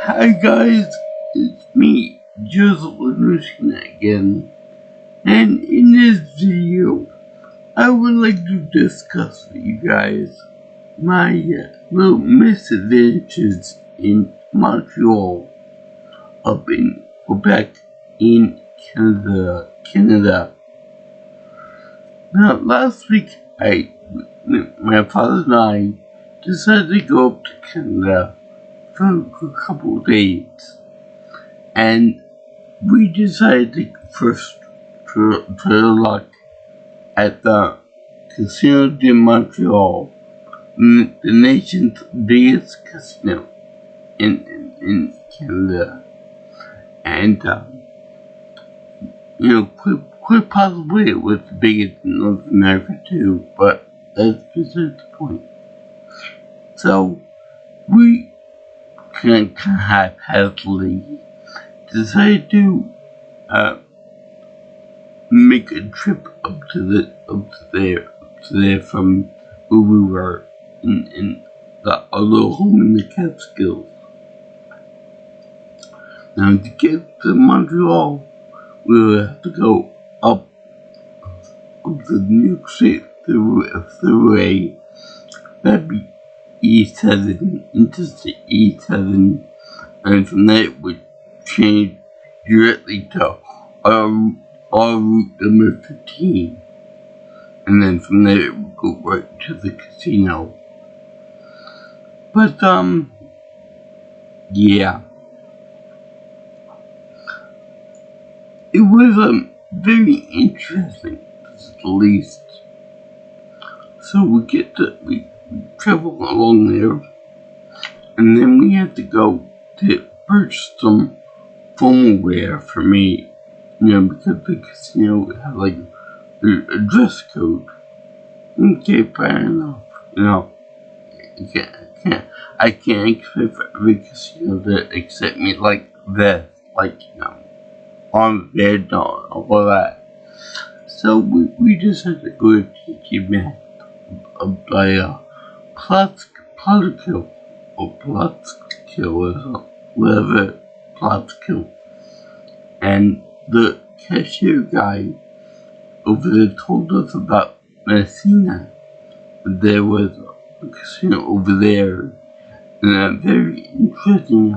Hi guys, it's me, Joseph Lanushkin again, and in this video, I would like to discuss with you guys my little misadventures in Montreal, up in Quebec, in Canada. Now, last week, my father and I decided to go up to Canada for a couple of days, and we decided to first try luck at the Casino de Montreal, the nation's biggest casino in Canada, and quite possibly it was the biggest in North America too, but that's beside the point. So we kind of haphazardly decided to make a trip up to there from where we were in our little home in the Catskills. Now, to get to Montreal, we would have to go up the New York State Thruway. That'd be E7, Interstate E7, and from there it would change directly to our route number 15. And then from there it would go right to the casino. But, yeah. It was, very interesting, to say the least. So we travel along there, and then we had to go to purchase some formal wear for me, because the casino had like a dress code. Okay, fair enough. I can't expect for every casino to accept me like this, on their door, all that. So we just had to go to TG Maxx, by Platskill, or whatever, Platskill. And the cashier guy over there told us about Messina. There was a casino over there, and a very interesting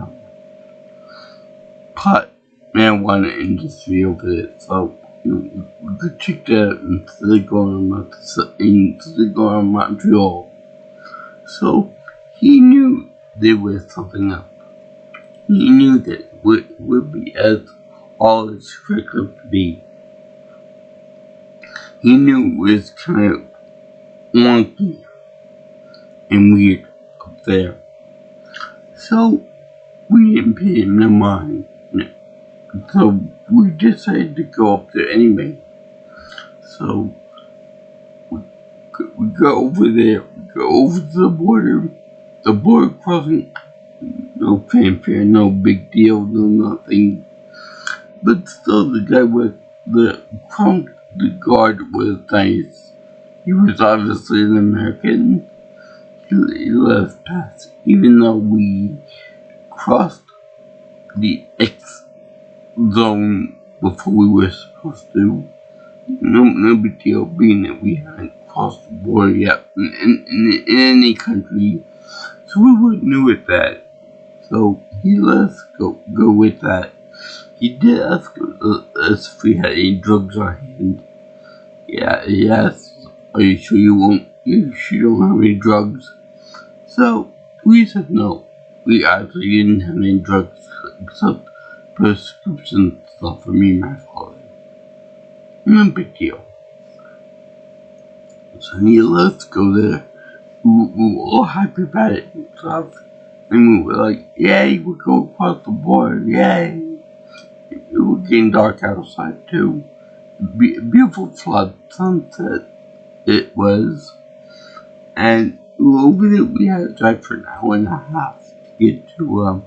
pot marijuana industry over there. So we could check that out instead of going to Montreal. So he knew there was something up. He knew that it would be as all it's cracked up to be. He knew it was kind of wonky and weird up there. So we didn't pay him no mind. So we decided to go up there anyway. So we go over there, we go over to the border crossing, no fanfare, no big deal, no nothing. But still, the guy with the guard was nice. He was obviously an American. He let us pass, even though we crossed the X zone before we were supposed to. No big deal, being that we hadn't crossed the border yet in any country, so we were new at that. So he let us go with that. He did ask us if we had any drugs on hand. Yes. Are you sure you don't have any drugs? So we said no. We actually didn't have any drugs except prescription stuff for me and my father. No big deal. So he let us go there. We were all happy about it and stuff. And we were like, yay, we're going across the border, yay. It was getting dark outside too. Beautiful flood sunset it was. And over there we had to drive for an hour and a half to get to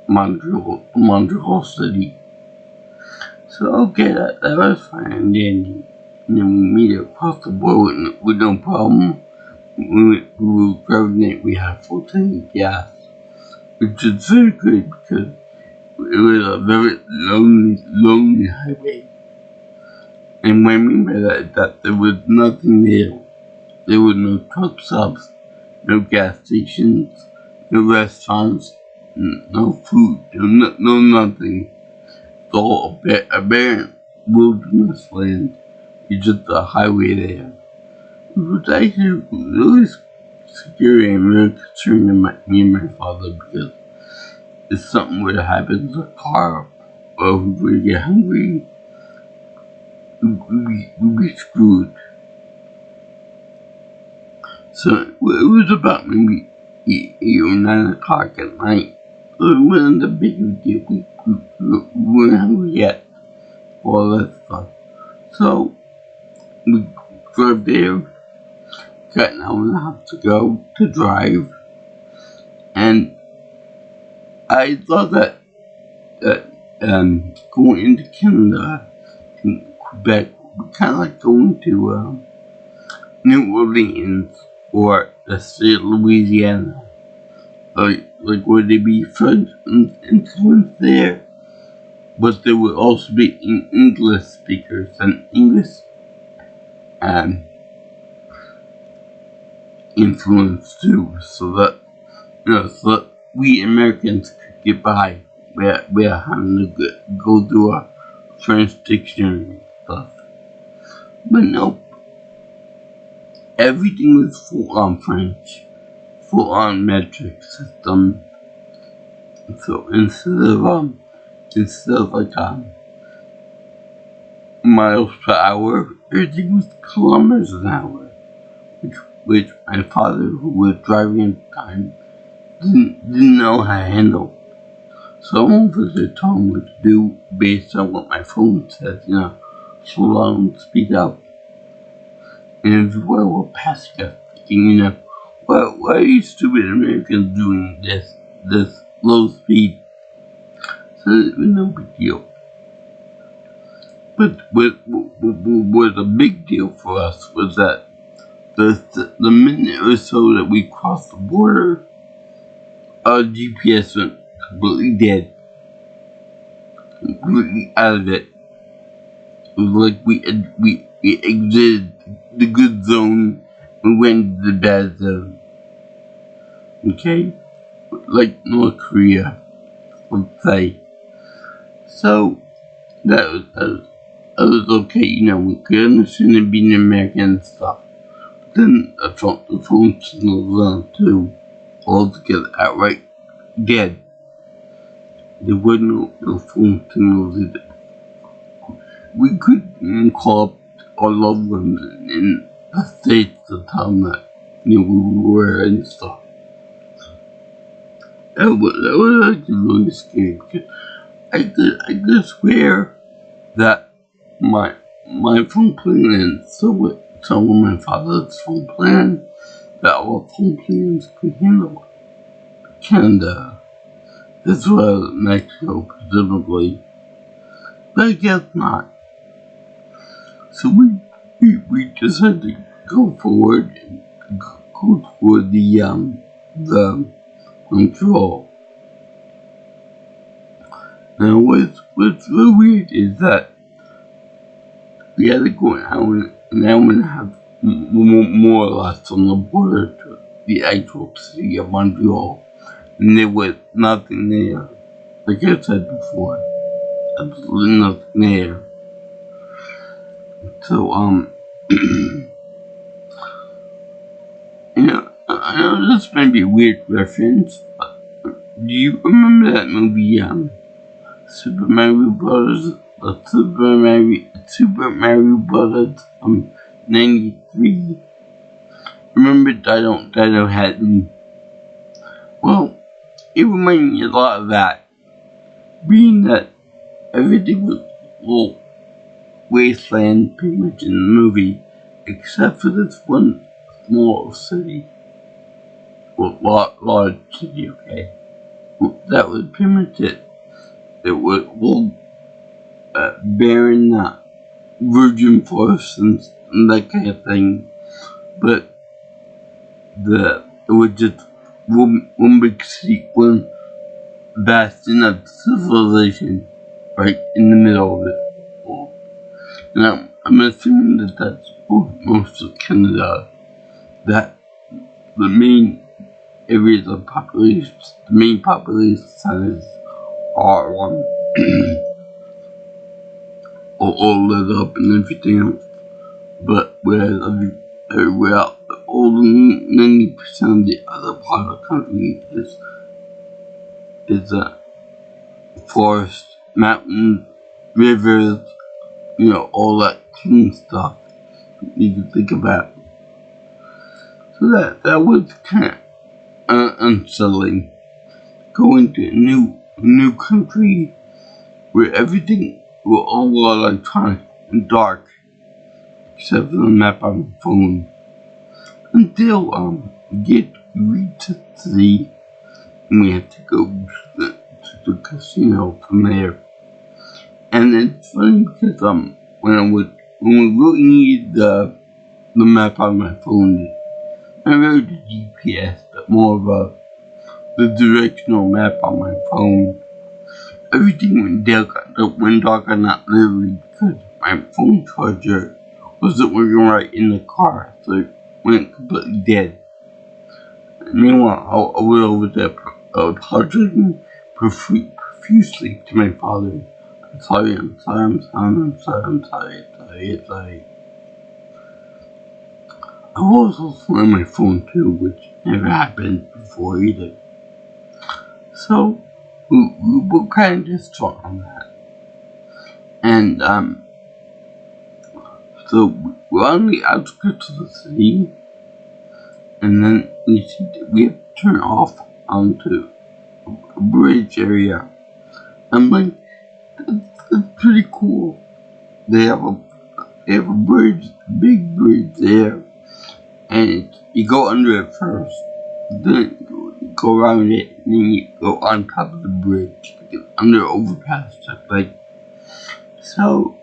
Montreal City. So okay, that was fine and dandy. And then we made it across the border with no problem. We were driving it, we had full tank of gas. which is very good because it was a very lonely highway. And what I mean by that is that there was nothing there. There were no truck stops, no gas stations, no restaurants, no food, no nothing. It's all a barren wilderness land. It's just a highway there. It was actually really scary and really concerning to me and my father because if something would happen to the car or if we would get hungry, we'd be screwed. So it was about maybe 8 or 9 o'clock at night. It wasn't a big deal. We weren't hungry yet. All that stuff. So we drove there, got an hour and a half to go to drive, and I thought that going into Canada, in Quebec, would kind of like going to New Orleans or the state of Louisiana. Like would there be French influence there? But there would also be English speakers and English influence too, so that so that we Americans could get by. We're having to go through a French dictionary and stuff. But no, everything was full on French, full on metric system. So instead of like miles per hour, everything was kilometers an hour, which my father, who was driving at the time, didn't know how to handle. So I won't visit tell him what to do based on what my phone says, slow down, speed up. And everywhere we're passing us, thinking, why are you stupid Americans doing this low speed? So it was no big deal. But what was a big deal for us was that the minute or so that we crossed the border, our GPS went completely dead. Completely out of it. It was like we exited the good zone and went to the bad zone. Okay? Like North Korea, let's say. So, that was okay, we could understand it being American and stuff. Then the phone signal was on too, altogether outright dead. There were no phone signals either. We could call up our loved ones in the States to tell them that we were and stuff. That was actually really scary because I could swear that my phone plan and so with my father's phone plan, that our phone plans could handle Canada, as well as Mexico, presumably. But I guess not. So we decided to go forward and go toward the Montreal. Now what's really weird is that we had to go an hour and a half more or less on the border to the actual city of Montreal, and there was nothing there. Like I said before, absolutely nothing there. So I know this may be a weird reference, but do you remember that movie Super Mario Brothers? Super Mario Brothers 93. Remember Dino Hatton? Well, it reminded me a lot of that. Being that everything was a little wasteland pretty much in the movie, except for this one small city. Well, large city, okay? That was pretty much it. It was barren virgin forest and that kind of thing, but it was just one big city, one bastion of civilization right in the middle of it. And I'm assuming that that's most of Canada, that the main areas of population, the main population centers are all lit up and everything else. But whereas everywhere else, all the 90% of the other part of the country is forest, mountains, rivers, all that clean stuff you can think about. So that was kind of unsettling. Going to a new country where everything was all electronic and dark, except for the map on the phone. Until we reached the city, and we had to go to the casino from there. And it's funny because when we really needed the map on my phone, not really the GPS, but more of the directional map on my phone, everything went dark on that literally because my phone charger wasn't working right in the car, so it went completely dead. Meanwhile, I was over there apologizing profusely to my father. I'm sorry. I was also on my phone too, which never happened before either. So, we kind of just talked on that. And, so we're on the outskirts of the city, and then we have to turn off onto a bridge area. I'm like, that's pretty cool. They have a bridge, a big bridge there, and you go under it first, then you go around it, and then you go on top of the bridge, under overpass stuff like. So,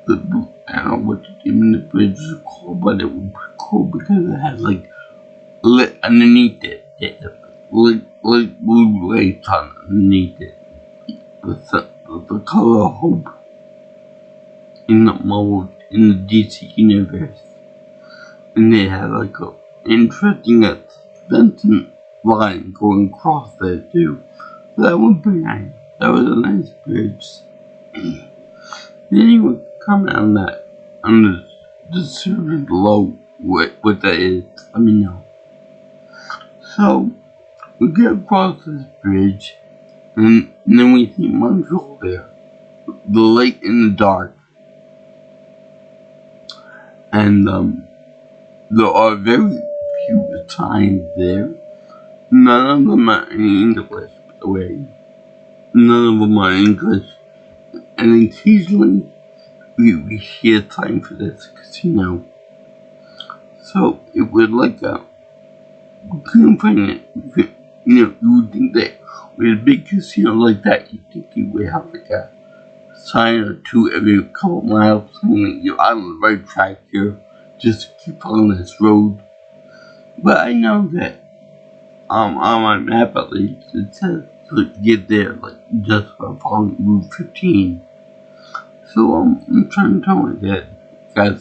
I don't know what even the bridge is called, but it was pretty cool because it had lit underneath it. It had lit blue lights underneath it. The color of hope in the DC universe. And they had a interesting extension line going across there too. So that was pretty nice. That was a nice bridge. Then you would comment on that, on the description below what that is. Let me know. So we get across this bridge, and then we see Montreal there, the light in the dark, and there are very few signs there. None of them are in English, by the way. None of them are English. And occasionally, we see a sign for this casino. So, it was we couldn't find it. You would think that with a big casino like that, you'd think you would have a sign or two every couple miles saying that you're on the right track here, just keep on this road. But I know that, on my map at least, it says to get there, just for following Route 15. So, I'm trying to tell my dad, you gotta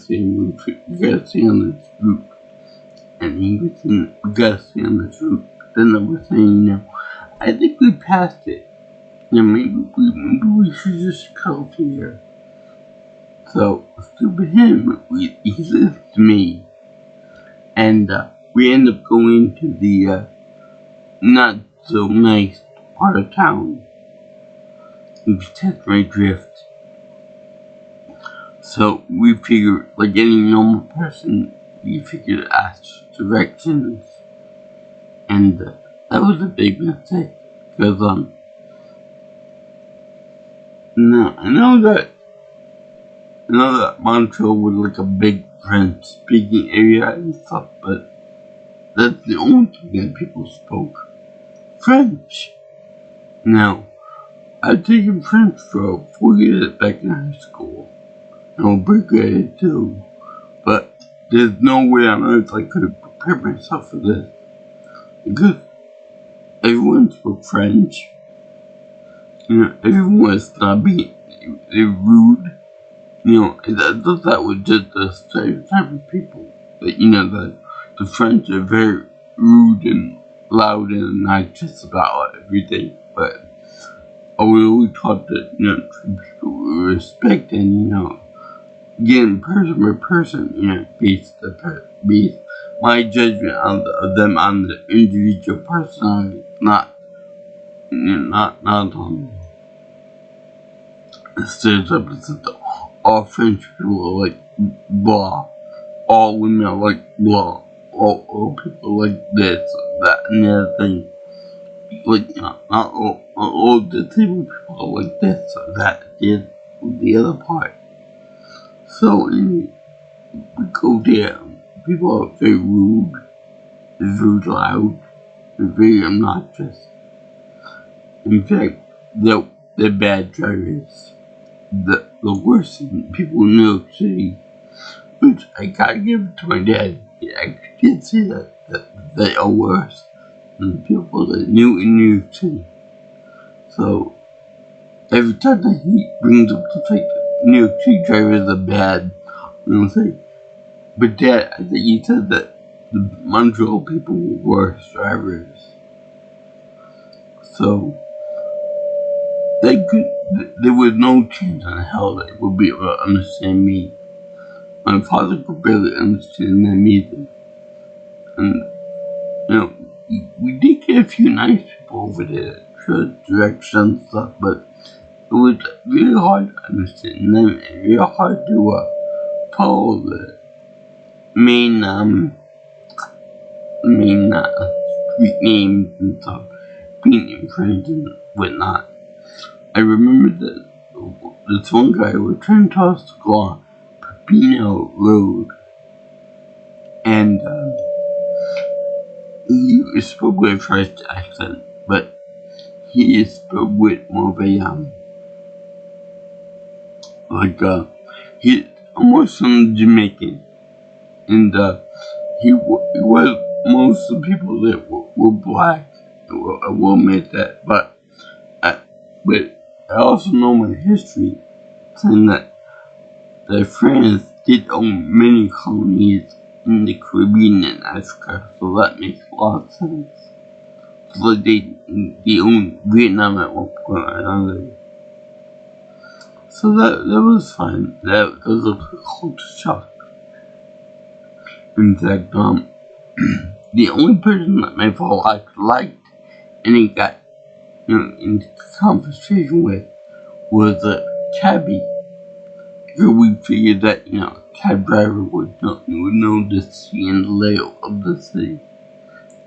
stay on this route. And he was saying, we gotta stay on this route. Then I was saying, I think we passed it. Maybe we should just go here. So, stupid him, he listened to me. And, we end up going to the, not so nice part of town. We test my drift. So we figured, like any normal person, we figured to ask directions. And that was a big mistake. Because, no, I know that Montreal was a big French-speaking area and stuff, but that's the only thing that people spoke. French. Now, I've taken French for 4 years back in high school. And I'll break it too. But there's no way on earth I could have prepared myself for this. Because everyone spoke French. everyone was not being rude. I thought that was just the stereotype of people. That, the French are very rude and loud and obnoxious about everything. But I was always taught that, treat people with respect and, again, person by person, based my judgment of them on the individual personality, not, stereotypes that all French people are like blah, all women are like blah, all people like this, that, and the other thing. Like, not all disabled people are like this or that, the other part. So, we go there, people are very rude, very loud, very obnoxious. In fact, they're bad drivers. The worst people in New York City, which I gotta give it to my dad. He actually did say that they are worse than the people that knew in New York City. So, every time that he brings up the fact that New York City drivers are bad, I'm gonna say, but Dad, I think you said that the Montreal people were worse drivers. So, there was no chance in hell they would be able to understand me. My father could barely understand them either. And, we did get a few nice people over there that showed direction and stuff, but it was really hard to understand them and really hard to follow the main street names and stuff, being in French and whatnot. I remember that this one guy was trying to tell us to go on Pepino Road, and he spoke with a French accent, but he spoke with more of a he almost some Jamaican, and he was most of the people that were black. I will admit that, but I also know my history, saying that France did own many colonies in the Caribbean and Africa, so that makes a lot of sense. So like they owned Vietnam at one point or another. So that was fine. That was a culture shock. In fact, the only person that my father liked and he got, in conversation with was a cabbie. So we figured that, a cab driver would know the sea and the layout of the city.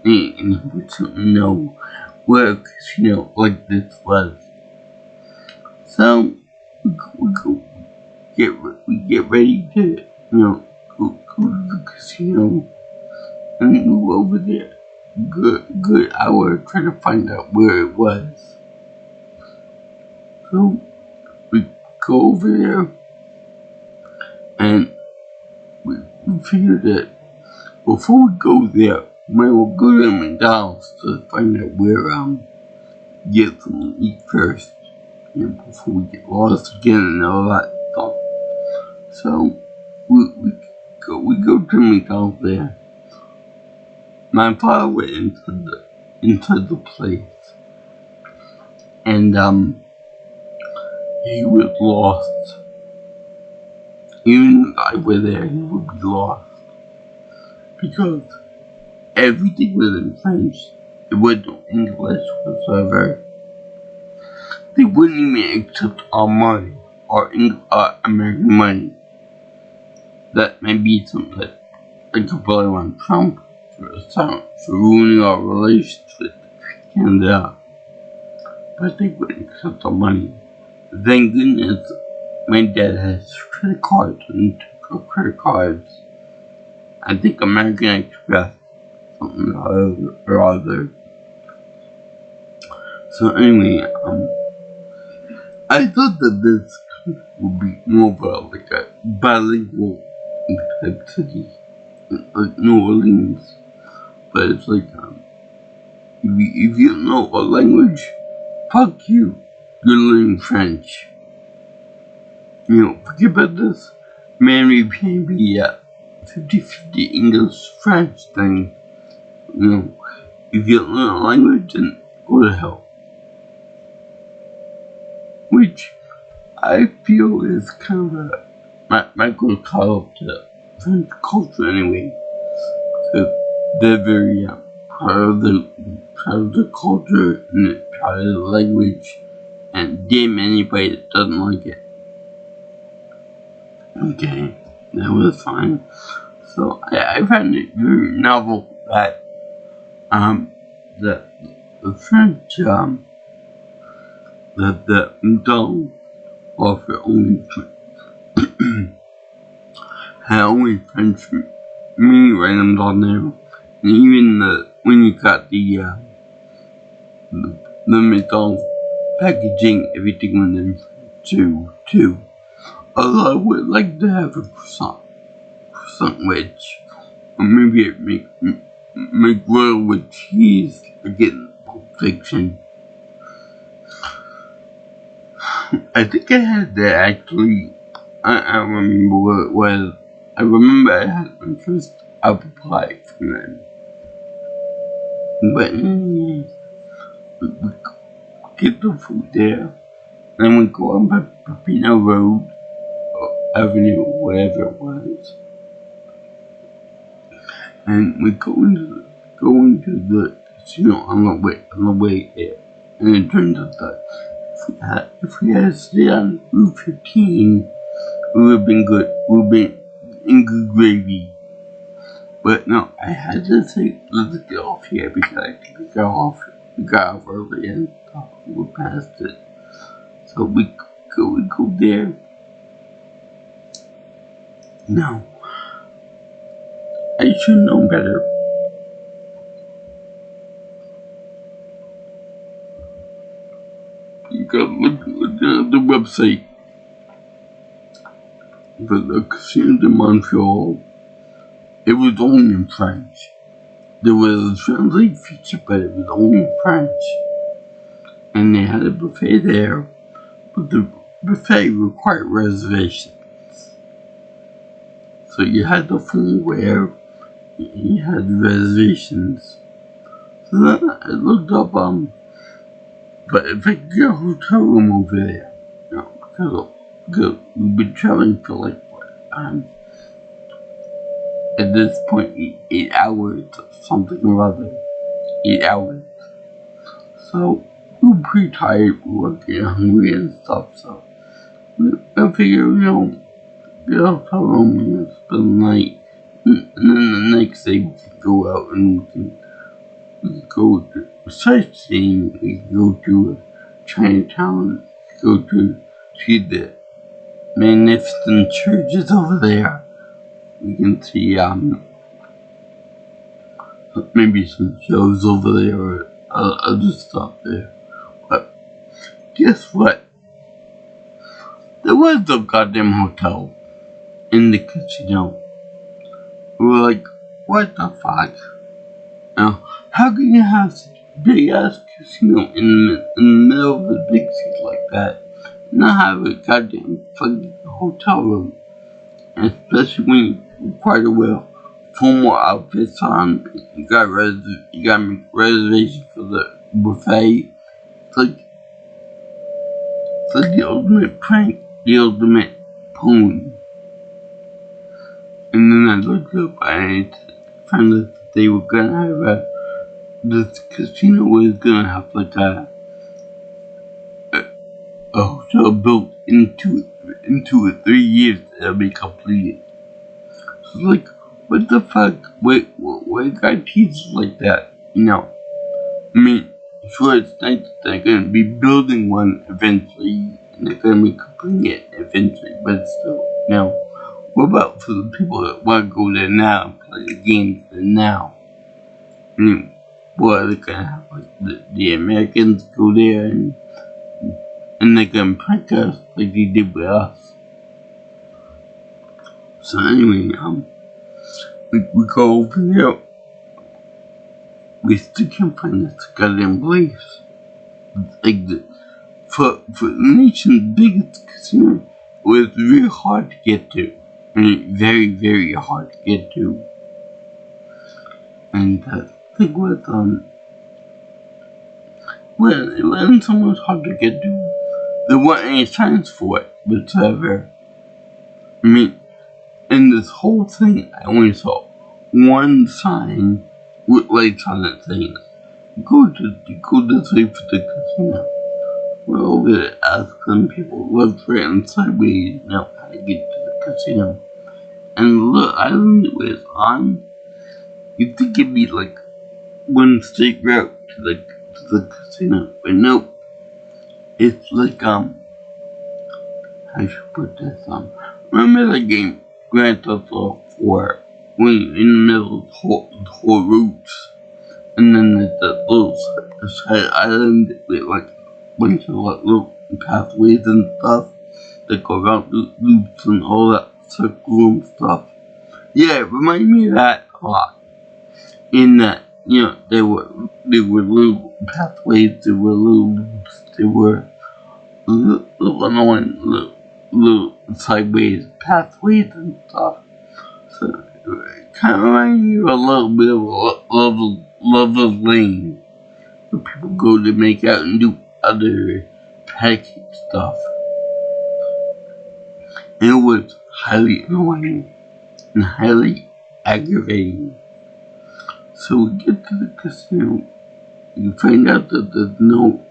And he would certainly know where a casino like this was. So, we get ready to, go to the casino and move over there. Good hour trying to find out where it was. So, we go over there and we figured that before we go there, we might well go to McDonald's to find out where, get something to eat first. Before we get lost again and all that stuff. So, we go to McDonald's there. My father went into the place, and he was lost. Even if I were there, he would be lost because everything was in French. It was no English whatsoever. They wouldn't even accept our money or American money. That may be something that I could blame on Trump for ruining our relations with Canada. But they wouldn't accept our money. Thank goodness my dad has credit cards and took our credit cards. I think American Express, something or other. So anyway, I thought that this would be more of a bilingual type city, like New Orleans. But it's like, if you don't know a language, fuck you. good learning French. You know, forget about this. Maybe can be a 50-50 English-French thing. You know, if you learn a language, then go to hell. Which I feel is kind of a microcosm up to French culture anyway. Because they're very proud of the culture and proud of the language, and damn anybody that doesn't like it. Okay, that was fine. So I found it very novel that the French that the McDonald's offer only had only French menu items on there, and even when you got the McDonald's packaging, everything went in too. Although I would like to have a croissant wedge, or maybe a McGriddle with cheese. Again, Pulp Fiction. I think I had that actually. I remember what it was. I remember I had my first apple pie from them. But we get the food there, and we go on Papino Road, or Avenue, whatever it was. And we go into the casino on the way there. And it turns out that if we had stayed on Route 15, we would have been good. We would have been in good gravy. But no, I had to say, let's get off here because I think we got off early and we passed it. So we go there. No, I should know better. You gotta look at the website for the casino in Montreal. It was only in French. There was a translate feature, but it was only in French. And they had a buffet there, but the buffet required reservations. So you had the phone where you had reservations. So then I looked up, but if I could get a hotel room over there, you know, because we've been traveling for like, at this point, 8 hours or something or other. 8 hours. So, we were pretty tired, we were getting hungry and stuff, so I figured, you know, get a hotel room and spend the night. And then the next day we could go out and we could go to sightseeing, we could go to Chinatown, go to see the magnificent churches over there. We can see maybe some shows over there or other stuff there. But guess what? There was no goddamn hotel in the casino. We were like, what the fuck? Now, how can you have such a big ass casino in the middle of a big city like that and not have a goddamn fucking hotel room? And especially when you require to wear formal outfits on, you gotta make reservations for the buffet. It's like the ultimate prank, the ultimate pony. And then I looked up and I found that they were gonna have this casino was gonna have like a hotel built into it 3 years that'll be completed. So like, what the fuck? Wait, got teachers like that? You know, I mean, sure it's nice that they're gonna be building one eventually, and they're gonna be completing it eventually, but still, you know, what about for the people that want to go there now and play the games there now? I mean, what are they gonna have? Like the Americans go there and they're gonna prank us like they did with us. So anyway, we go over there. We still can't find this goddamn place. Like for the nation's biggest casino, it was really hard to get to. I mean, very, very hard to get to. And the thing was, when it wasn't so much hard to get to, there weren't any signs for it whatsoever. I mean, in this whole thing, I only saw one sign with lights on it saying, go this way for the casino. We're over there asking people left, right, and sideways now how to get to the casino. And look, I learned it was on. You'd think it'd be like one straight route to the casino, but nope. It's like how should I put this remember that game Grand Theft Auto 4 when you're in the middle of the whole routes, and then there's that little side island with like a bunch of like little pathways and stuff that go around loops and all that circle and stuff. Yeah, it reminded me of that a lot. In that, you know, there were little pathways, there were little loops, there were little annoying little sideways pathways and stuff. So it kind of reminds me of a little bit of Lover's Lane, where people go to make out and do other package stuff. And it was highly annoying and highly aggravating. So we get to the casino, you find out that there's no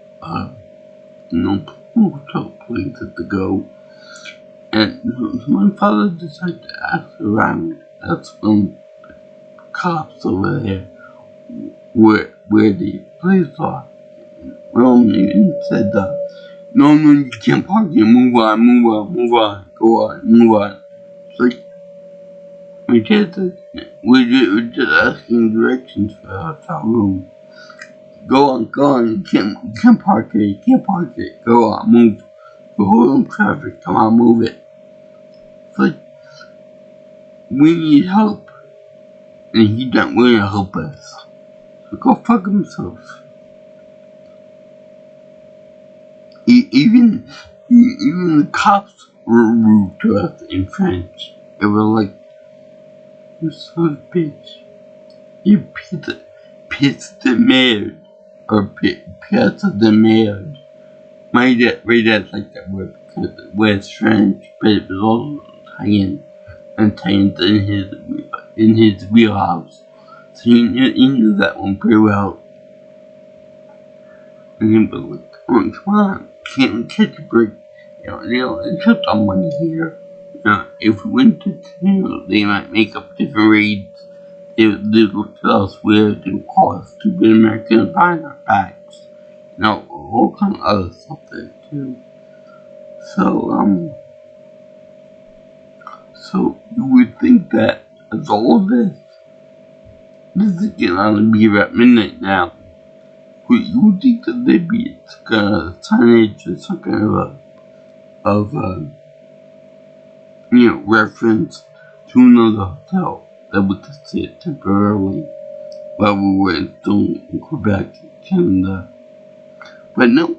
hotel places to go. And my father decided to ask around. That's when the cops over there where the police are. Well, he said, no, you can't park here. Move on. Go on, move on. It's like, my dad said, we're just asking directions for a hotel room. Go on, you can't park it, go on, move. We're holding traffic, come on, move it. It's like, we need help, and he's not willing to help us. So go fuck himself. Even the cops were rude to us in French. They were like, you son of a bitch. You piece de merde. Or piece de merde. My dad liked that word because it was French, but it was also Italian. And Italian's in his wheelhouse. So he knew that one pretty well. And he was like, come on, can't catch a break. You know, it's just our money here. If we went to casino, they might make up different rates. They look at us weird. They would call us stupid Americans behind our backs. All kind of other stuff there too. So you would think that as all this is getting on to be about midnight now. You would think that there'd be some kind of signage or some kind of reference to another hotel that we could stay at temporarily while we were still in Quebec, Canada. But no,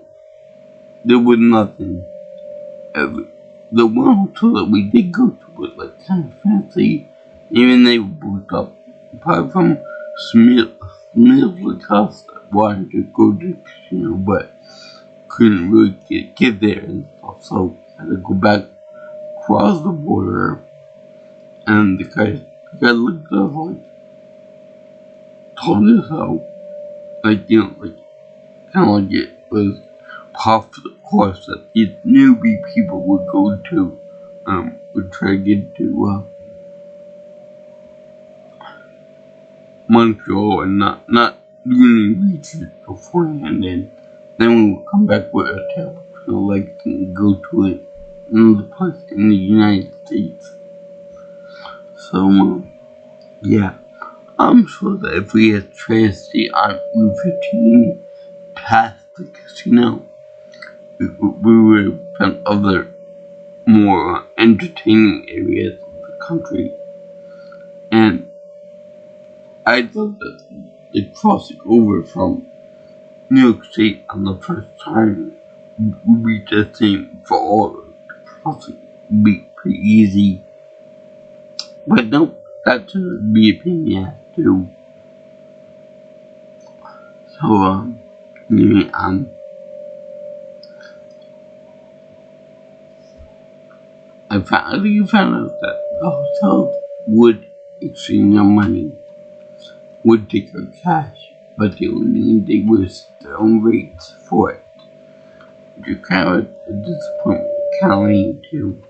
there was nothing. The one hotel that we did go to was like kind of fancy, even they were booked up. Apart from Smith Lacoste wanted to go to the casino, but couldn't really get there and stuff, so I had to go back across the border, and the guy looked at us like, told us how, kind of like it was part of the course that these newbie people would go to, would try to get to, Montreal and not doing any research beforehand, and then we would come back with a hotel, like go to it another place in the United States. So, yeah, I'm sure that if we had tried to stay on Route 15 past the casino, we would have found other more entertaining areas of the country. And I thought that the crossing over from New York State on the first time would be the same for all of the crossing. Would be pretty easy. But nope, that shouldn't be a pain in the ass too. So, anyway, I finally found out that the hotel would exchange our money, would take our cash, but the only thing they was their own rates for it. Which is kind of a disappointment, kind of lame too.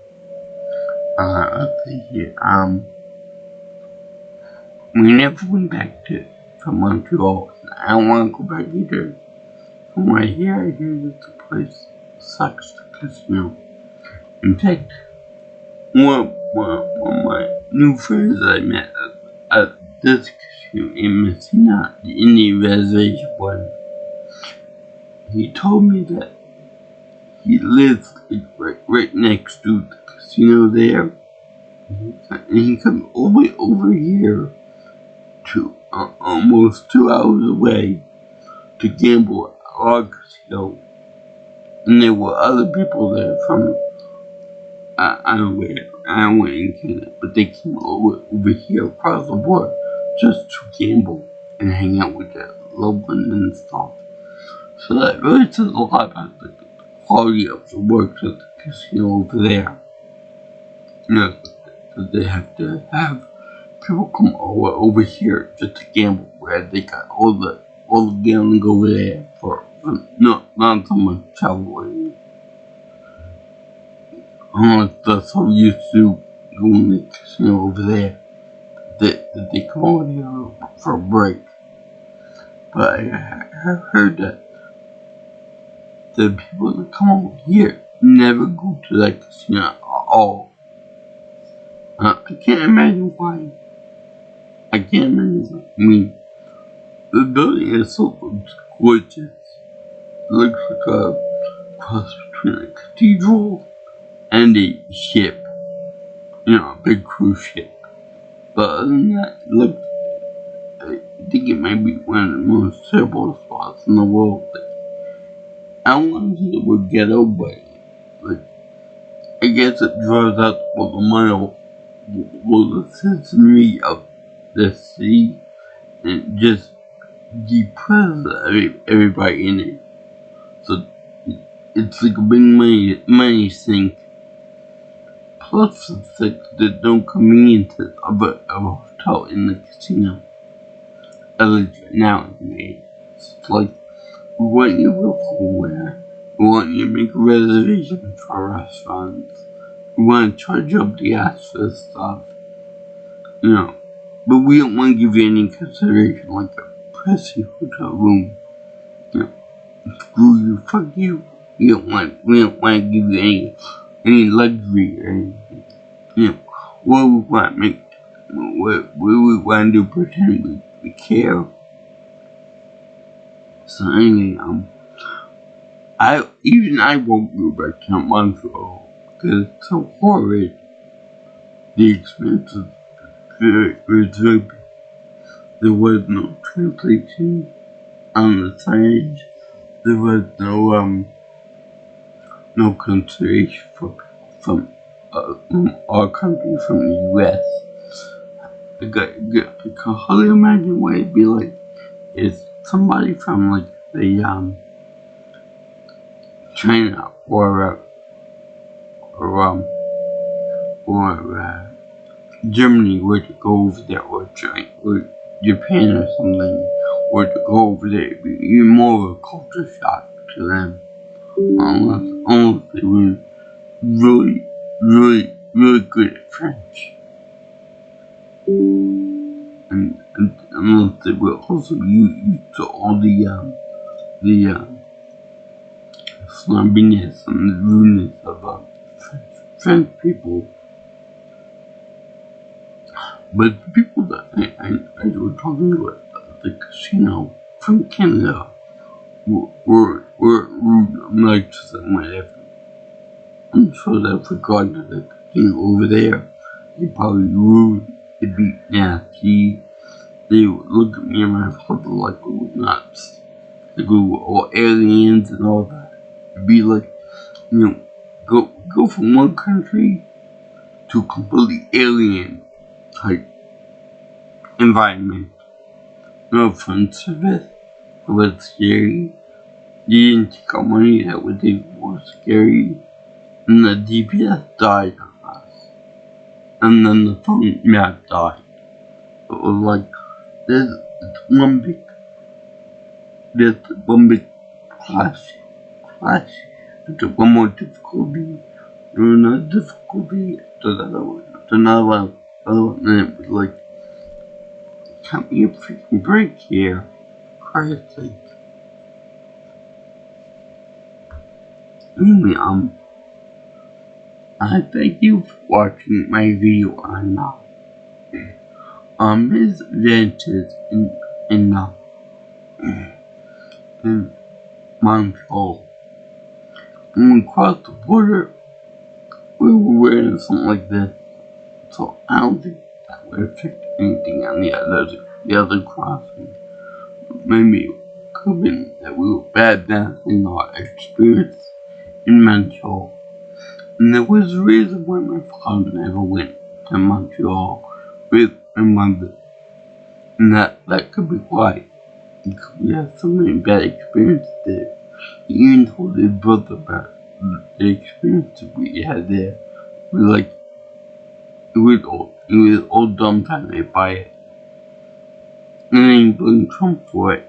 Let's see here, we never went back from Montreal, and I don't want to go back either. From right here, I hear that the place sucks because, in fact, one of my new friends that I met at this casino in Messina, the Indian reservation one, he told me that he lives right next to the casino there, and he comes all the way over here to almost 2 hours away to gamble at our casino, and there were other people there from I don't know where in Canada, but they came over here across the border just to gamble and hang out with their loved ones and stuff. So that really says a lot about the quality of the work at the casino over there. That they have to have people come over here just to gamble, where they got all the gambling over there for not so much traveling. That's how we used to go in the casino over there. That they come over here for a break. But I have heard that the people that come over here never go to that casino at all. I can't imagine why. I can't imagine why. I mean, the building itself looks gorgeous. It looks like a cross between a cathedral and a ship, a big cruise ship. But other than that, look, I think it might be one of the most terrible spots in the world. I don't want to use the word ghetto, but I guess it draws out all the citizenry of the city, and just depresses everybody in it. So it's like a big money sink. Plus the fact that no conveniences of a hotel in the casino. At least right now, it's like, we want you to go somewhere. We want you to make a reservation for restaurants. We want to charge up the ass for stuff. But we don't want to give you any consideration like a pricey hotel room. Screw you, fuck you. We don't want to give you any luxury or anything. What we want to make, what we want to do, pretend we care. So anyway, I won't go back to Montreal because it's so horrid. The expenses very big. There was no translation on the signage. There was no consideration from our country, from the U.S. I can hardly imagine what it'd be like if somebody from the China or Germany were to go over there, or China, or Japan or something, were to go over there. It'd be even more of a culture shock to them, unless they were really, really, really good at French, and unless they were also used to all the snobbiness and the rudeness of French people. But the people that I was talking about at the casino from Canada were rude, obnoxious, and whatever. I'm sure that forgotten that the casino over there, they probably rude, they'd be nasty, they would look at me and my father like we were nuts, like we were all aliens and all that. be like, go from one country to a completely alien type environment. No fun service, it was scary. You didn't take out money, that was even more scary. And the GPS died on us. And then the phone map died. It was like, there's one big clash. After one more difficulty, there was another difficulty, after another one, and it was like, can't be a freaking break here. Christ's sake. Anyway, I thank you for watching my video on Misadventures in Montreal. When we crossed the border, we were wearing something like this, so I don't think that would affect anything on the other crossing. Maybe it could have been that we were bad dancing our experience in Montreal. And there was a reason why my father never went to Montreal with my mother. And that could be why. Because we had so many bad experiences there. He even told his brother about the experience we had there. He was all dumbfounded by it. And then he blamed Trump for it.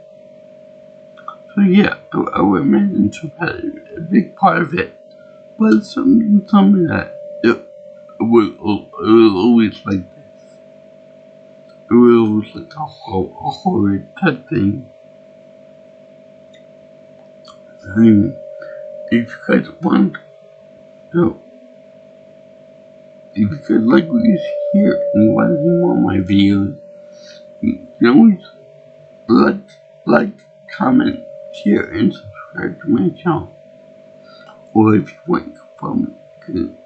So yeah, I would imagine Trump had a big part of it. But something that it was always like this. It was always like a horrid type thing. Anyway, if you guys want to, if you guys like what you see here and you want to see more of my videos, you can always like, comment, share, and subscribe to my channel. Or if you want, you can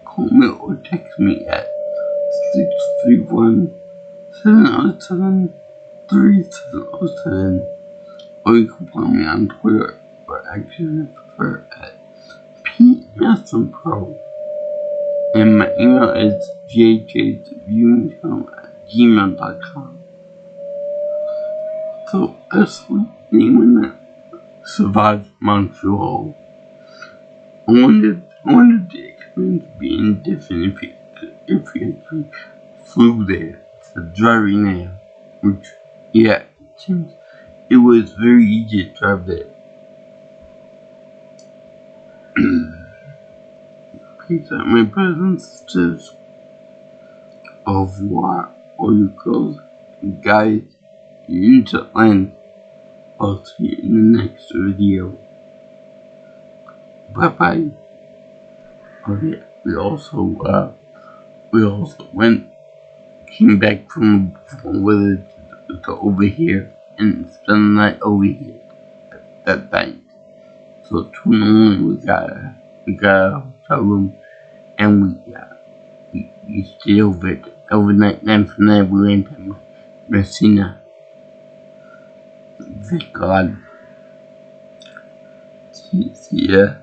call me or text me at 631-707-3707. Or you can follow me on Twitter, or actually prefer at PMessenPro. And my email is jjviewingchannel@gmail.com. So that's the name that survived Montreal. I wanted the experience to be different if you actually flew there, driving there, which, yeah, it seems it was very easy to drive there. Peace out, my brothers and sisters. Au revoir, all you girls and guys in the land. I'll see you in the next video. Bye bye. Oh yeah, we also came back from the to over here and spent the night over here that night. So 2 in the morning we got a hotel room and we stayed overnight. Then from there we went to Messina. Thank God. See ya.